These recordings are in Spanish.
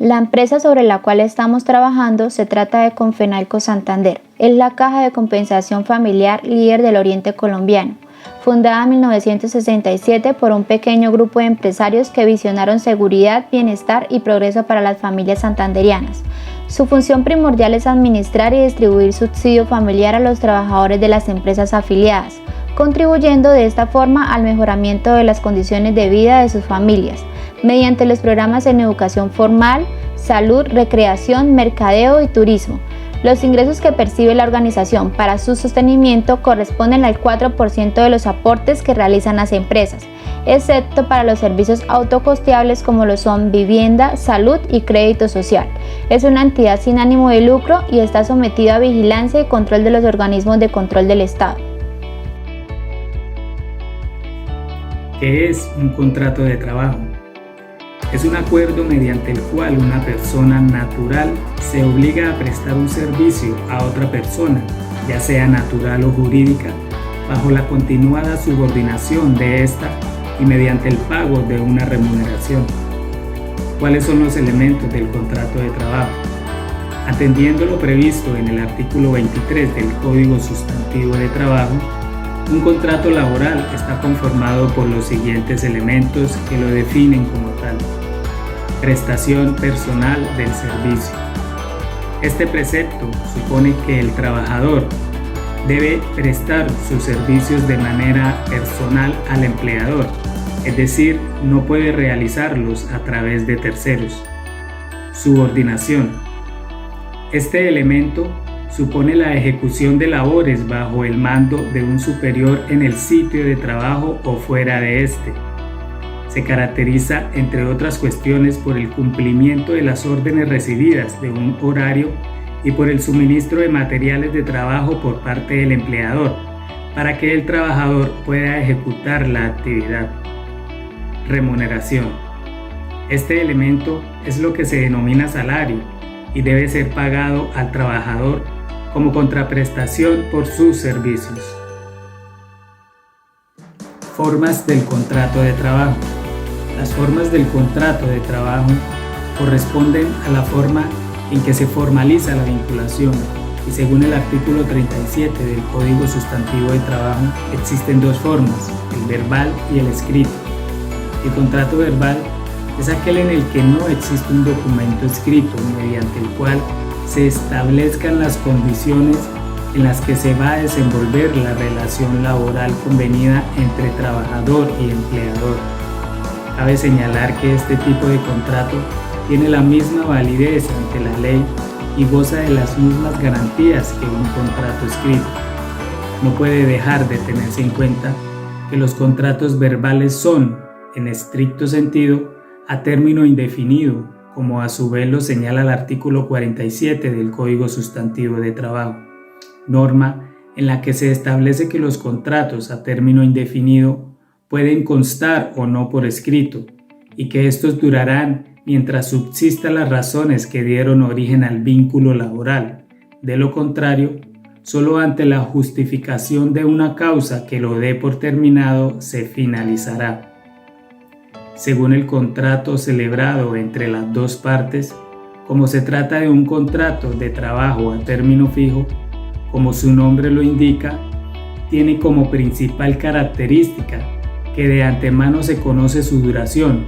La empresa sobre la cual estamos trabajando se trata de Confenalco Santander. Es la caja de compensación familiar líder del oriente colombiano, fundada en 1967 por un pequeño grupo de empresarios que visionaron seguridad, bienestar y progreso para las familias santanderianas. Su función primordial es administrar y distribuir subsidio familiar a los trabajadores de las empresas afiliadas, contribuyendo de esta forma al mejoramiento de las condiciones de vida de sus familias, mediante los programas en educación formal, salud, recreación, mercadeo y turismo. Los ingresos que percibe la organización para su sostenimiento corresponden al 4% de los aportes que realizan las empresas, excepto para los servicios autocosteables como lo son vivienda, salud y crédito social. Es una entidad sin ánimo de lucro y está sometida a vigilancia y control de los organismos de control del Estado. ¿Qué es un contrato de trabajo? Es un acuerdo mediante el cual una persona natural se obliga a prestar un servicio a otra persona, ya sea natural o jurídica, bajo la continuada subordinación de ésta y mediante el pago de una remuneración. ¿Cuáles son los elementos del contrato de trabajo? Atendiendo lo previsto en el artículo 23 del Código Sustantivo de Trabajo, un contrato laboral está conformado por los siguientes elementos que lo definen como tal. Prestación personal del servicio. Este precepto supone que el trabajador debe prestar sus servicios de manera personal al empleador, es decir, no puede realizarlos a través de terceros. Subordinación. Este elemento supone la ejecución de labores bajo el mando de un superior en el sitio de trabajo o fuera de este. Se caracteriza, entre otras cuestiones, por el cumplimiento de las órdenes recibidas de un horario y por el suministro de materiales de trabajo por parte del empleador, para que el trabajador pueda ejecutar la actividad. Remuneración. Este elemento es lo que se denomina salario y debe ser pagado al trabajador como contraprestación por sus servicios. Formas del contrato de trabajo. Las formas del contrato de trabajo corresponden a la forma en que se formaliza la vinculación y según el artículo 37 del Código Sustantivo de Trabajo existen dos formas, el verbal y el escrito. El contrato verbal es aquel en el que no existe un documento escrito mediante el cual se establezcan las condiciones en las que se va a desenvolver la relación laboral convenida entre trabajador y empleador. Cabe señalar que este tipo de contrato tiene la misma validez ante la ley y goza de las mismas garantías que un contrato escrito. No puede dejar de tenerse en cuenta que los contratos verbales son, en estricto sentido, a término indefinido, como a su vez lo señala el artículo 47 del Código Sustantivo de Trabajo, norma en la que se establece que los contratos a término indefinido pueden constar o no por escrito, y que estos durarán mientras subsistan las razones que dieron origen al vínculo laboral. De lo contrario, solo ante la justificación de una causa que lo dé por terminado se finalizará. Según el contrato celebrado entre las dos partes, como se trata de un contrato de trabajo a término fijo, como su nombre lo indica, tiene como principal característica que de antemano se conoce su duración,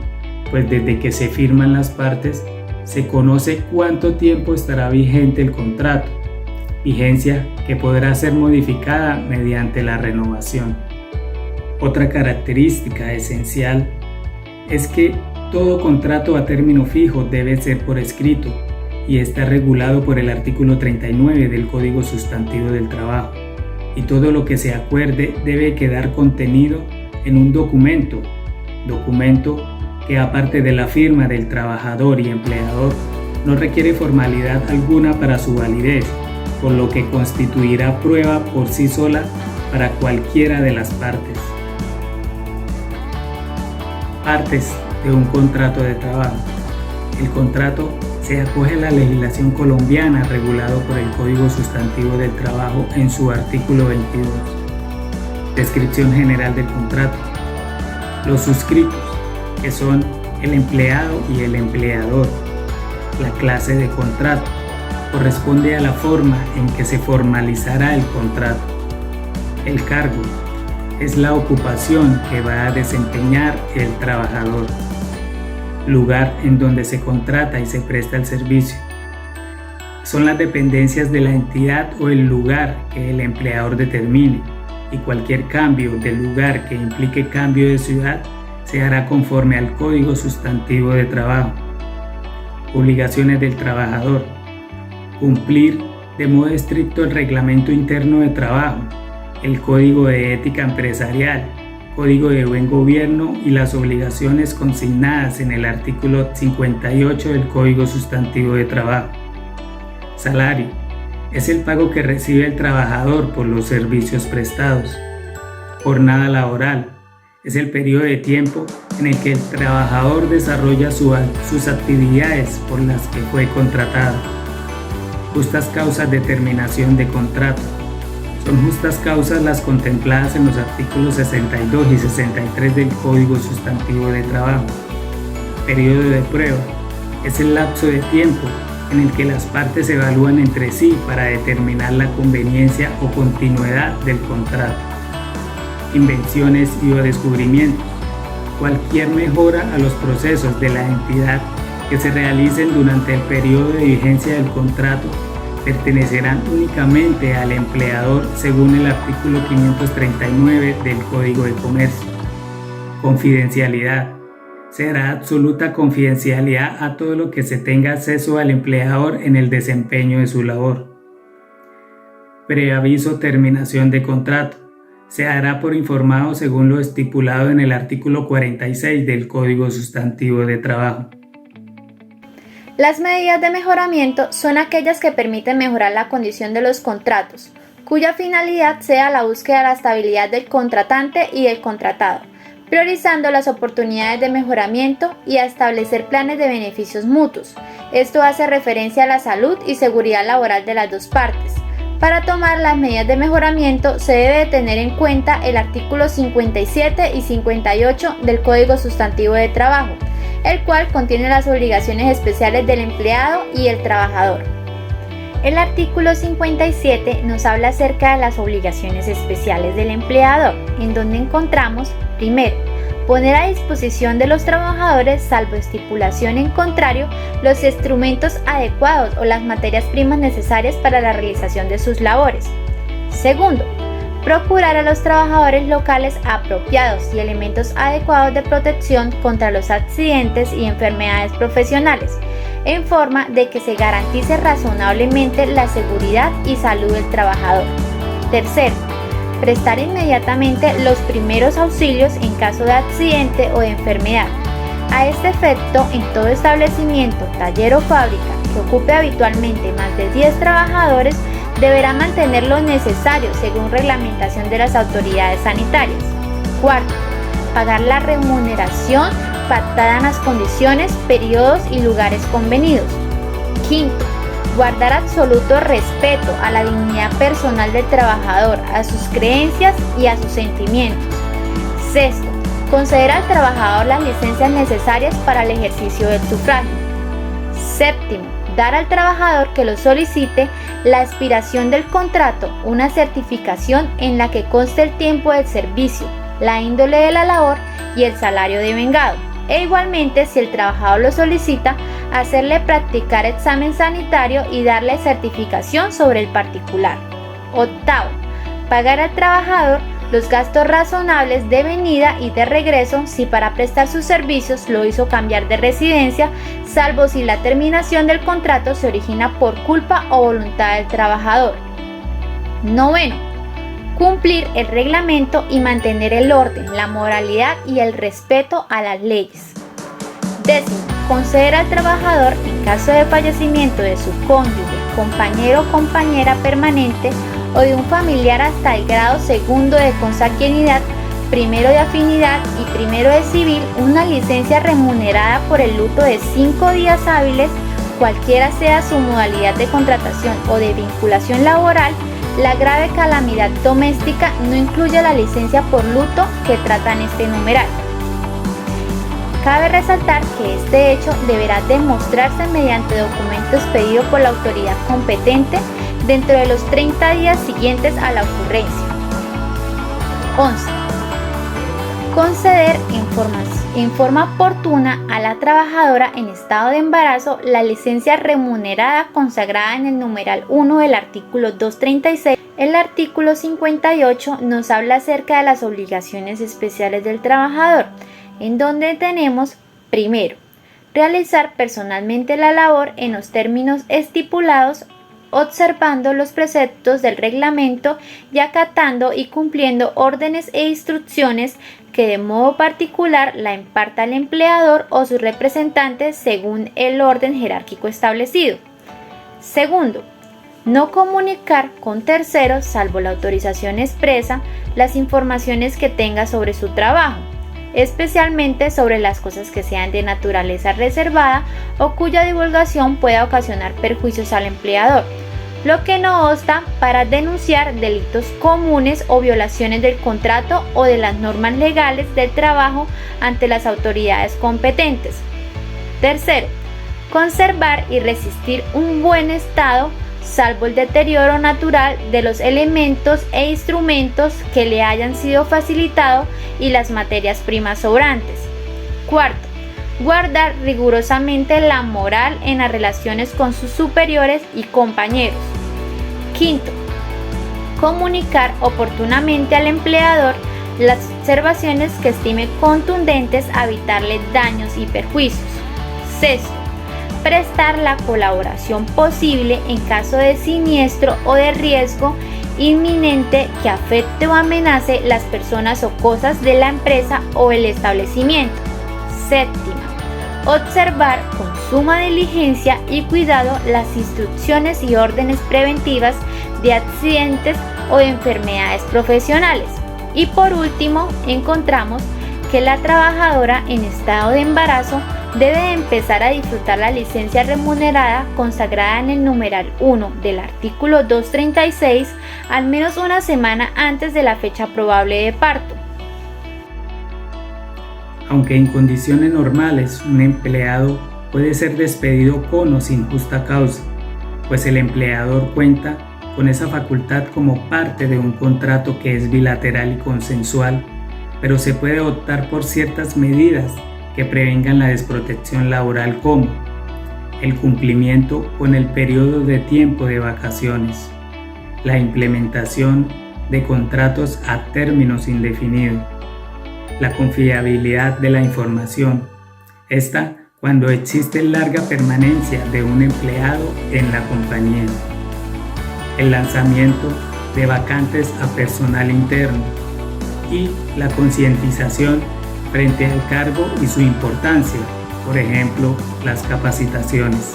pues desde que se firman las partes se conoce cuánto tiempo estará vigente el contrato, vigencia que podrá ser modificada mediante la renovación. Otra característica esencial es que todo contrato a término fijo debe ser por escrito y está regulado por el artículo 39 del Código Sustantivo del Trabajo, y todo lo que se acuerde debe quedar contenido en un documento que aparte de la firma del trabajador y empleador no requiere formalidad alguna para su validez, por lo que constituirá prueba por sí sola para cualquiera de las partes. Partes de un contrato de trabajo. El contrato se acoge a la legislación colombiana regulado por el Código Sustantivo del Trabajo en su artículo 22. Descripción general del contrato. Los suscritos, que son el empleado y el empleador, La clase de contrato corresponde a la forma en que se formalizará el contrato. El cargo es la ocupación que va a desempeñar el trabajador. Lugar en donde se contrata y se presta el servicio. Son las dependencias de la entidad o el lugar que el empleador determine, y cualquier cambio del lugar que implique cambio de ciudad se hará conforme al Código Sustantivo de Trabajo. Obligaciones del trabajador. Cumplir de modo estricto el Reglamento Interno de Trabajo, el Código de Ética Empresarial, Código de Buen Gobierno y las obligaciones consignadas en el artículo 58 del Código Sustantivo de Trabajo. Salario. Es el pago que recibe el trabajador por los servicios prestados. Jornada laboral. Es el periodo de tiempo en el que el trabajador desarrolla sus actividades por las que fue contratado. Justas causas de terminación de contrato. Son justas causas las contempladas en los artículos 62 y 63 del Código Sustantivo de Trabajo. Periodo de prueba. Es el lapso de tiempo en el que las partes se evalúan entre sí para determinar la conveniencia o continuidad del contrato. Invenciones y o descubrimientos. Cualquier mejora a los procesos de la entidad que se realicen durante el periodo de vigencia del contrato pertenecerán únicamente al empleador según el artículo 539 del Código de Comercio. Confidencialidad. Será absoluta confidencialidad a todo lo que se tenga acceso al empleador en el desempeño de su labor. Preaviso terminación de contrato. Se hará por informado según lo estipulado en el artículo 46 del Código Sustantivo de Trabajo. Las medidas de mejoramiento son aquellas que permiten mejorar la condición de los contratos, cuya finalidad sea la búsqueda de la estabilidad del contratante y del contratado, priorizando las oportunidades de mejoramiento y a establecer planes de beneficios mutuos. Esto hace referencia a la salud y seguridad laboral de las dos partes. Para tomar las medidas de mejoramiento se debe de tener en cuenta el artículo 57 y 58 del Código Sustantivo de Trabajo, el cual contiene las obligaciones especiales del empleado y el trabajador. El artículo 57 nos habla acerca de las obligaciones especiales del empleador, en donde encontramos, primero, poner a disposición de los trabajadores, salvo estipulación en contrario, los instrumentos adecuados o las materias primas necesarias para la realización de sus labores. Segundo, procurar a los trabajadores locales apropiados y elementos adecuados de protección contra los accidentes y enfermedades profesionales, en forma de que se garantice razonablemente la seguridad y salud del trabajador. Tercero, prestar inmediatamente los primeros auxilios en caso de accidente o de enfermedad. A este efecto, en todo establecimiento, taller o fábrica que ocupe habitualmente más de 10 trabajadores, deberá mantener lo necesario según reglamentación de las autoridades sanitarias. Cuarto, pagar la remuneración pactada en las condiciones, periodos y lugares convenidos. Quinto, guardar absoluto respeto a la dignidad personal del trabajador, a sus creencias y a sus sentimientos. Sexto, conceder al trabajador las licencias necesarias para el ejercicio del sufragio. Séptimo, dar al trabajador que lo solicite la expiración del contrato, una certificación en la que conste el tiempo del servicio, la índole de la labor y el salario devengado. E igualmente, si el trabajador lo solicita, hacerle practicar examen sanitario y darle certificación sobre el particular. Octavo, pagar al trabajador los gastos razonables de venida y de regreso si para prestar sus servicios lo hizo cambiar de residencia, salvo si la terminación del contrato se origina por culpa o voluntad del trabajador. Noveno, cumplir el reglamento y mantener el orden, la moralidad y el respeto a las leyes. Décimo, conceder al trabajador, en caso de fallecimiento de su cónyuge, compañero o compañera permanente o de un familiar hasta el grado segundo de consanguinidad, primero de afinidad y primero de civil, una licencia remunerada por el luto de 5 días hábiles, cualquiera sea su modalidad de contratación o de vinculación laboral. La grave calamidad doméstica no incluye la licencia por luto que trata en este numeral. Cabe resaltar que este hecho deberá demostrarse mediante documentos pedidos por la autoridad competente dentro de los 30 días siguientes a la ocurrencia. 11. Conceder en forma oportuna a la trabajadora en estado de embarazo la licencia remunerada consagrada en el numeral 1 del artículo 236. El artículo 58 nos habla acerca de las obligaciones especiales del trabajador, en donde tenemos, primero, realizar personalmente la labor en los términos estipulados, observando los preceptos del reglamento y acatando y cumpliendo órdenes e instrucciones que de modo particular la imparta el empleador o sus representantes según el orden jerárquico establecido. Segundo, no comunicar con terceros, salvo la autorización expresa, las informaciones que tenga sobre su trabajo, especialmente sobre las cosas que sean de naturaleza reservada o cuya divulgación pueda ocasionar perjuicios al empleador, lo que no obsta para denunciar delitos comunes o violaciones del contrato o de las normas legales del trabajo ante las autoridades competentes. Tercero, conservar y resistir un buen estado, salvo el deterioro natural de los elementos e instrumentos que le hayan sido facilitados y las materias primas sobrantes. Cuarto, guardar rigurosamente la moral en las relaciones con sus superiores y compañeros. Quinto, comunicar oportunamente al empleador las observaciones que estime contundentes a evitarle daños y perjuicios. Sexto, prestar la colaboración posible en caso de siniestro o de riesgo inminente que afecte o amenace las personas o cosas de la empresa o el establecimiento. Séptima, observar con suma diligencia y cuidado las instrucciones y órdenes preventivas de accidentes o de enfermedades profesionales. Y por último, encontramos que la trabajadora en estado de embarazo debe empezar a disfrutar la licencia remunerada consagrada en el numeral 1 del artículo 236 al menos una semana antes de la fecha probable de parto. Aunque en condiciones normales un empleado puede ser despedido con o sin justa causa, pues el empleador cuenta con esa facultad como parte de un contrato que es bilateral y consensual, pero se puede optar por ciertas medidas que prevengan la desprotección laboral, como el cumplimiento con el periodo de tiempo de vacaciones, la implementación de contratos a términos indefinidos, la confiabilidad de la información, esta cuando existe larga permanencia de un empleado en la compañía, el lanzamiento de vacantes a personal interno y la concientización frente al cargo y su importancia, por ejemplo, las capacitaciones.